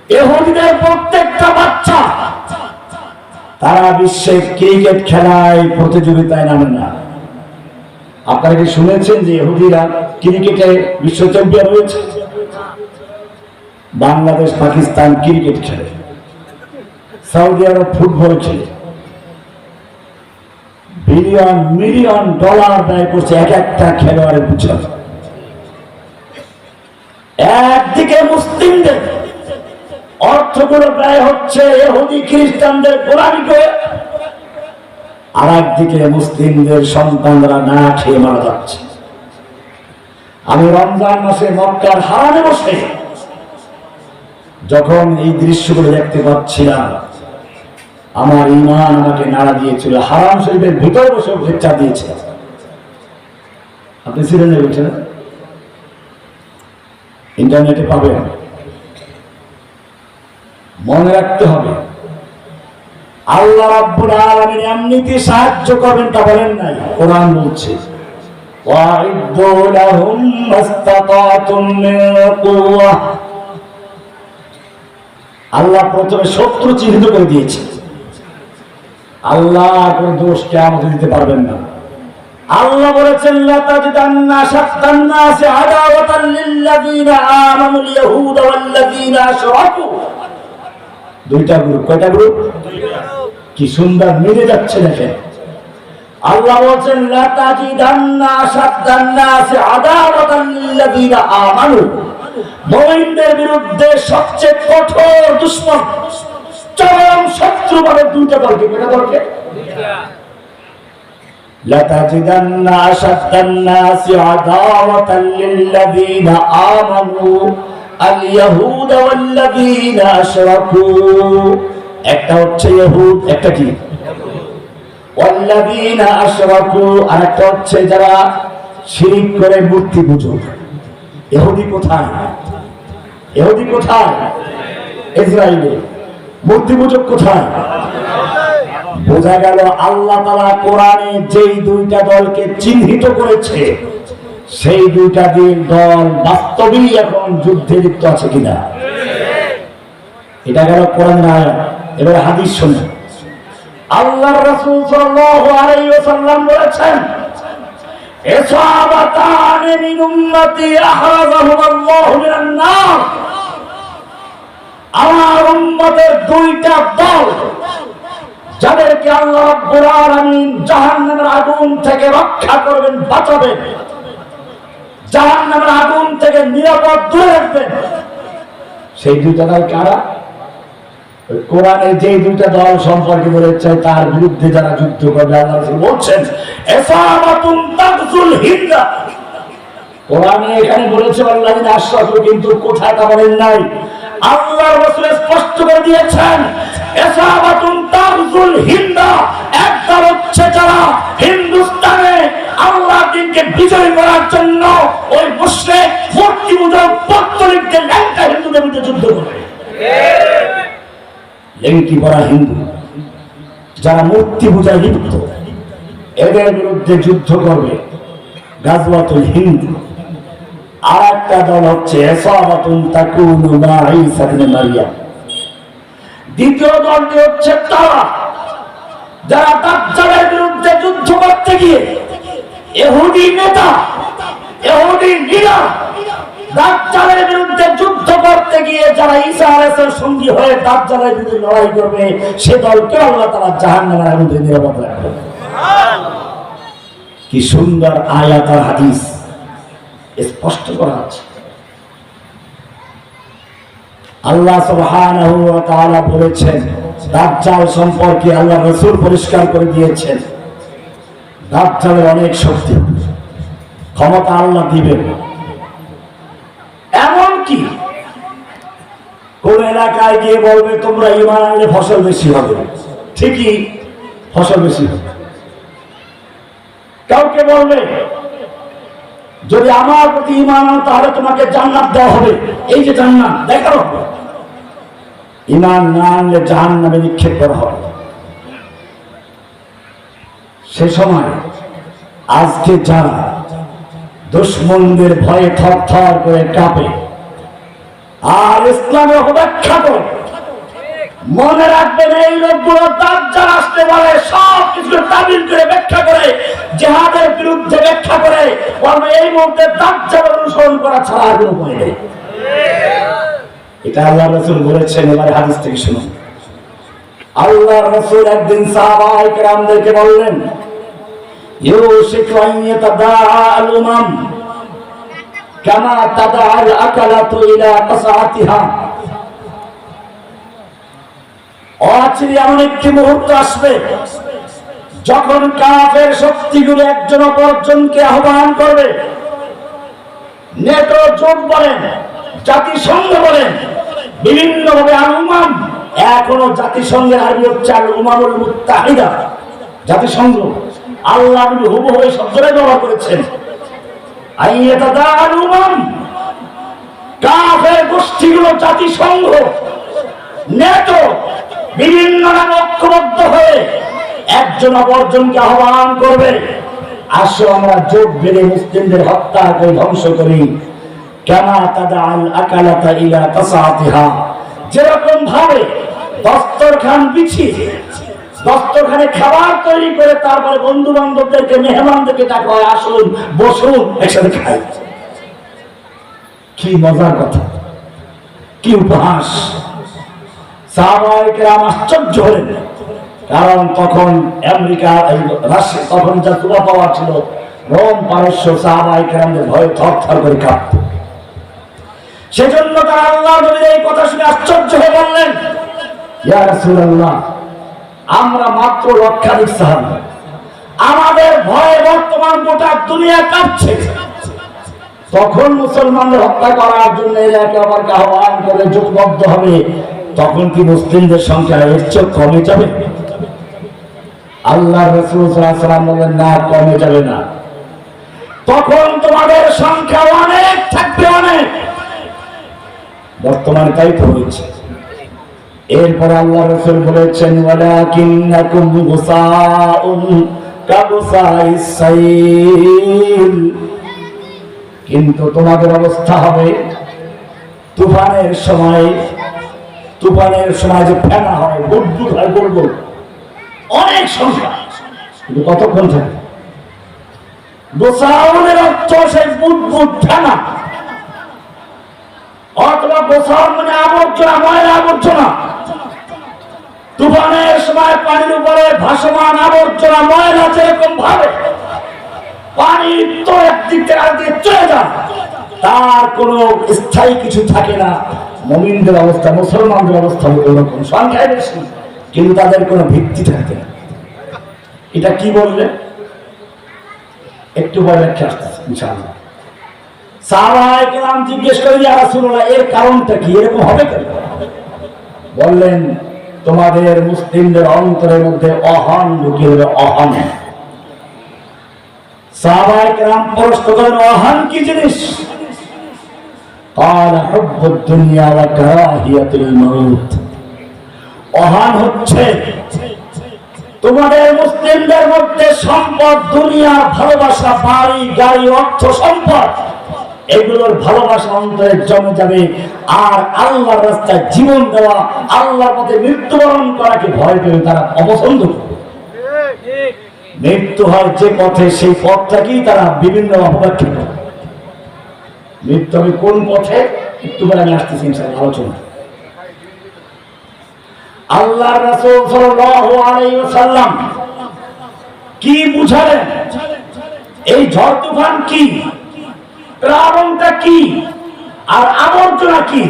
ইহুদিদের প্রত্যেকটা বাচ্চা তারা বিশ্বে ক্রিকেট খেলায় প্রতিযোগিতায় নামে না। আপনারা কি শুনেছেন যে ইহুদিরা ক্রিকেটে বিশ্ব চ্যাম্পিয়ন হয়েছে? বাংলাদেশ পাকিস্তান ক্রিকেট খেলে, সৌদি আরব ফুটবল খেলে, বিলিয়ন মিলিয়ন ডলার ব্যয় করছে এক একটা খেলোয়াড়ের পিছনে। একদিকে মুসলিমদের অর্থগুলো ব্যয় হচ্ছে ইহুদি খ্রিস্টানদের গোলামি করে, আর একদিকে মুসলিমদের সন্তানরা না খেয়ে মারা যাচ্ছে। আমি রমজান মাসে মক্কার হারামে বসে যখন এই দৃশ্যগুলো দেখতে পাচ্ছিলাম, আমার ঈমান আমাকে নাড়া দিয়েছিল। হারাম শরীফের ভিতরে বসে লেকচার দিয়েছে। আপনি ছিলেন না? বলছেন ইন্টারনেটে পাবেন, মনে রাখতে হবে। আল্লাহ রাব্বুল আলামিন এমনিতে সাহায্য করবেন তা বলেন নাই, কোরআন বলছে ওয়াইদ্দু লাহুম মাসতাতাতুম মিন কুওয়া। আল্লাহ প্রথমে শত্রু চিহ্নিত করে দিয়েছে। আল্লাহ কোন দোষ কিয়ামতে দিতে পারবেন না। আল্লাহ বলেছেন লা তাজিদান্না শাত্তান নাসি আদাওয়াতান লিল্লাযিনা আমানুল ইয়াহুদা ওয়াল্লাযিনা আশরাকু। দুইটা গ্রুপ। কয়টা গ্রুপ? কি সুন্দর মিলে যাচ্ছে দেখেন। আল্লাহ বলেছেন লা তাজিদান্না শাত্তান নাসি আদাওয়াতান লিল্লাযিনা আমানু। মুমিনদের বিরুদ্ধে সবচেয়ে কঠোর দুশমন, চরম শত্রু বলে দুইটা দলকে। কয়টা দলকে? لَتَجِدَنَّ أَشَدَّ النَّاسِ عَدَاوَةً لِلَّذِينَ آمَنُوا الْيَهُودَ وَالَّذِينَ أَشْرَكُوا। একটা হচ্ছে ইহুদ, একটা কি وَالَّذِينَ أَشْرَكُوا, আর একটা হচ্ছে যারা শিরক করে মূর্তি পূজক। ইহুদি কোথায়? ইহুদি কোথায়? ইসরায়েলে। মূর্তি পূজক কোথায়? বোঝা গেল আল্লাহ তাআলা কোরআনে যেই দুইটা দলকে চিহ্নিত করেছে, সেই দুইটা দল বাস্তবেই এখন যুদ্ধে লিপ্ত আছে কিনা, এটা গেল কোরআনের আয়াত। এবার হাদিস শুনুন। আল্লাহর রাসূল সাল্লাল্লাহু আলাইহি ওয়াসাল্লাম বলেছেন ইসাবাতান মিন উম্মতি আহরাজাহুমুল্লাহু মিনান নার। আমার উম্মতের দুইটা দল যাদেরকে আল্লাহ রাব্বুল আলামিন জাহান্নামের আগুন থেকে রক্ষা করবেন, বাঁচাবেন, জাহান্নামের আগুন থেকে নিরাপদ দূরে রাখবেন, সেই দুইটা দল কারা? কোরআনে যে দুইটা দল সম্পর্কে বলেছে তার বিরুদ্ধে যারা যুদ্ধ করবে, আল্লাহ রাসূল বলছেন ইসাবাতুন তাগজুল হিন্দা। কোরআনে এখানে বলেছে আল্লাযিনা আশরাকু, কিন্তু কোথায় তা বলেন নাই। আল্লাহর রাসূল স্পষ্ট করে দিয়েছেন ইসাবাতুন তাগজুল হিন্দা, একটা হচ্ছে যারা হিন্দুস্তানে আল্লাহর দ্বীনকে বিজয় করার জন্য ওই মুশরিক মূর্তি পূজক পত্তলিকদের ল্যাংটা হিন্দুদের বিরুদ্ধে যুদ্ধ করবে। ল্যাংটি পরা হিন্দু যারা মূর্তি পূজায় লিপ্ত, এদের বিরুদ্ধে যুদ্ধ করবে, গাজওয়াতুল হিন্দ। আর একটা দল হচ্ছে ইসাবাতুন তাকুনু মা ঈসা ইবনে মারইয়াম। দ্বিতীয় দলটি হচ্ছে তারা যারা দাজ্জালের বিরুদ্ধে যুদ্ধ করতে গিয়ে ইহুদি নেতা, ইহুদি লিডার দাজ্জালের বিরুদ্ধে যুদ্ধ করতে গিয়ে যারা ঈসা আলাইহিস সালামের সঙ্গী হয়ে দাজ্জালের বিরুদ্ধে লড়াই করবে, সে দলকে আল্লাহ তাআলা জাহান্নামের আগুন থেকে নিরাপদ রাখবেন। কি সুন্দর আয়াত আর হাদিস স্পষ্ট করা আছে। আল্লাহ সুবহানাহু ওয়া তাআলা বলেছেন দাজ্জাল সম্পর্কে, আল্লাহ রাসূল পরিষ্কার করে দিয়েছেন দাজ্জালের অনেক শক্তি, ক্ষমতা আল্লাহ দিবেন। এমন কি কোন এলাকায় গিয়ে বলবে তোমরা ঈমান আনলে ফসল বেশি হবে, ঠিকই ফসল বেশি হবে। কাউকে বলবে যদি আমার প্রতি ঈমান আনো তাহলে তোমাকে জান্নাত দেওয়া হবে, এই যে জান্নাত দেখানো হবে। ঈমান না আনলে জাহান্নামে নিক্ষেপ করা হবে। সে সময় আজকে যারা দুশমনদের ভয়ে থরথর করে কাঁপে, আর ইসলামে অপব্যাখ্যা করে। মনে রাখবেন এই লোকগুলো দাজ্জাল আসতে বলে সব কিছু তাবিল করে ব্যাখ্যা করে, জিহাদের বিরুদ্ধে ব্যাখ্যা করে, এই মুহূর্তে দাজ্জাল অনুসরণ করা ছাড়া আর কোনো উপায় নেই। এটা আল্লাহ রাসূল বলেছেন। এবারে হাদিস থেকে শুনুন। আল্লাহ রাসূল একদিন সাহাবায়ে কেরামদেরকে বললেন, ইউশিকু আন ইয়াতাদাআল উমাম কামা তাদাআল আকালাতু ইলা কাসাআতিহা। অচিরে এমন একটি মুহূর্ত আসবে যখন কাফের শক্তিগুলো একজন অপরজনকে আহ্বান করবে। নেটো জোট বলেন, জাতিসংঘ বলেন, বিভিন্ন ভাবে আল উমাম, এখনো জাতিসংঘের আরবি হচ্ছে আল উমামুল মুত্তাহিদা, জাতিসংঘ। আল্লাহ নবী হুবহু এই শব্দটাই ব্যবহার করেছেন। আইয়াতাদা আল উমাম, কাফের গোষ্ঠীগুলো, জাতিসংঘ, নেটো, বিভিন্ন নামে ঐক্যবদ্ধ হয়ে একজন অপরজনকে আহ্বান করবে, আসো আমরা জোট বেঁধে মুসলিমদের হত্যা করে ধ্বংস করি। কামা তাদাআল আকালাতা ইলা কাসাআতিহা, যেরকম ভাবে দস্তরখান বিছিয়ে দস্তরখানে খাবার তৈরি করে তারপরে বন্ধু বান্ধবদেরকে, মেহমানদেরকে ডাকা হয়, আসুন বসুন একসাথে খাই। কি মজার কথা, কি উপহাস! সাহাবায়ে কেরাম আশ্চর্য হলেন, কারণ তখন আমেরিকা, রাশিয়া, তখন যা সুপার পাওয়ার ছিল, রোম, পারস্য, সাহাবায়ে কেরামদের ভয়ে থরথর করে কাঁপত। সেজন্য তারা আল্লাহর নবীর এই কথা শুনে আশ্চর্য হয়ে বললেন, ইয়া রাসূলুল্লাহ, আমরা মাত্র লক্ষাধিক সাহাবী, আমাদের ভয়ে বর্তমান গোটা দুনিয়া কাঁপছে। তখন মুসলমানদের হত্যা করার জন্য একে অপরকে আহ্বান করে জোটবদ্ধ হবে, তখন কি মুসলিমদের সংখ্যা এর চেয়ে কমে যাবে? আল্লাহ রাসূল সাল্লাল্লাহু আলাইহি ওয়াসাল্লাম বলেন, না, কমে যাবে না, তখন তোমাদের সংখ্যা অনেক থাকবে, অনেক। বর্তমানে তাই তো হয়েছে। এরপর আল্লাহ রাসূল বলেছেন, ওয়ালাকিন্নাকুম গুসাউন কাগুসাইস সাইল, কিন্তু তোমাদের অবস্থা হবে তুফানের সময় যে ফেনা হয়, বুদবুদ হয়, বুলবুল, অনেক সংখ্যা, কিন্তু কতক্ষণ থাকে? গোসাউনের অর্থ সেই বুদবুদ ফেনা, অথবা গোসাউন মানে আবর্জনা, ময়লা আবর্জনা। তুফানের সময় পানির উপরে ভাসমান আবর্জনা, ময়লা যেরকম ভাবে পানি তো একদিক থেকে আরেকদিকে চলে যায়, তার কোনো স্থায়ী কিছু থাকে না। মুমিনদের অবস্থা, মুসলমানদের অবস্থা ওরকম, সংখ্যায় বেশি কিন্তু তাদের কোনো ভিত্তি থাকে না। এটা কি বললেন একটু পরে ব্যাখ্যা আসতেছে ইনশাআল্লাহ। সাহাবায়ে কেরাম জিজ্ঞেস করেন, ইয়া রাসূলুল্লাহ, এর কারণটা কি, এরকম হবে কেন? বললেন, তোমাদের মুসলিমদের অন্তরের মধ্যে অহং ঢুকিয়ে দেবে, অহং। সাহাবায়ে কেরাম প্রশ্ন করেন, অহং কি জিনিস? قال حب الدنيا وكراهية الموت। অহং হচ্ছে তোমাদের মুসলিমদের মধ্যে সম্পদ, দুনিয়া, ভালোবাসা, বাড়ি, গাড়ি, অর্থ, সম্পদ, এগুলোর ভালোবাসা অন্তরে জমে যাবে, আর আল্লাহর রাস্তায় জীবন দেওয়া, আল্লাহর পথে মৃত্যুবরণ করাকে ভয় পেয়ে তারা অপছন্দ করবে। মৃত্যু হয় যে পথে, সেই পথটাকেই তারা বিভিন্ন অপব্যাখ্যা করে। মৃত্যু হবে কোন পথে, একটু পরে আমি আসতেছি ইনশাআল্লাহ আলোচনা। আল্লাহর রাসূল সাল্লাল্লাহু আলাইহি ওয়াসাল্লাম কি বুঝালেন? এই ঝড় তুফান কি, কারণটা কি, আর আবর্জনা কি?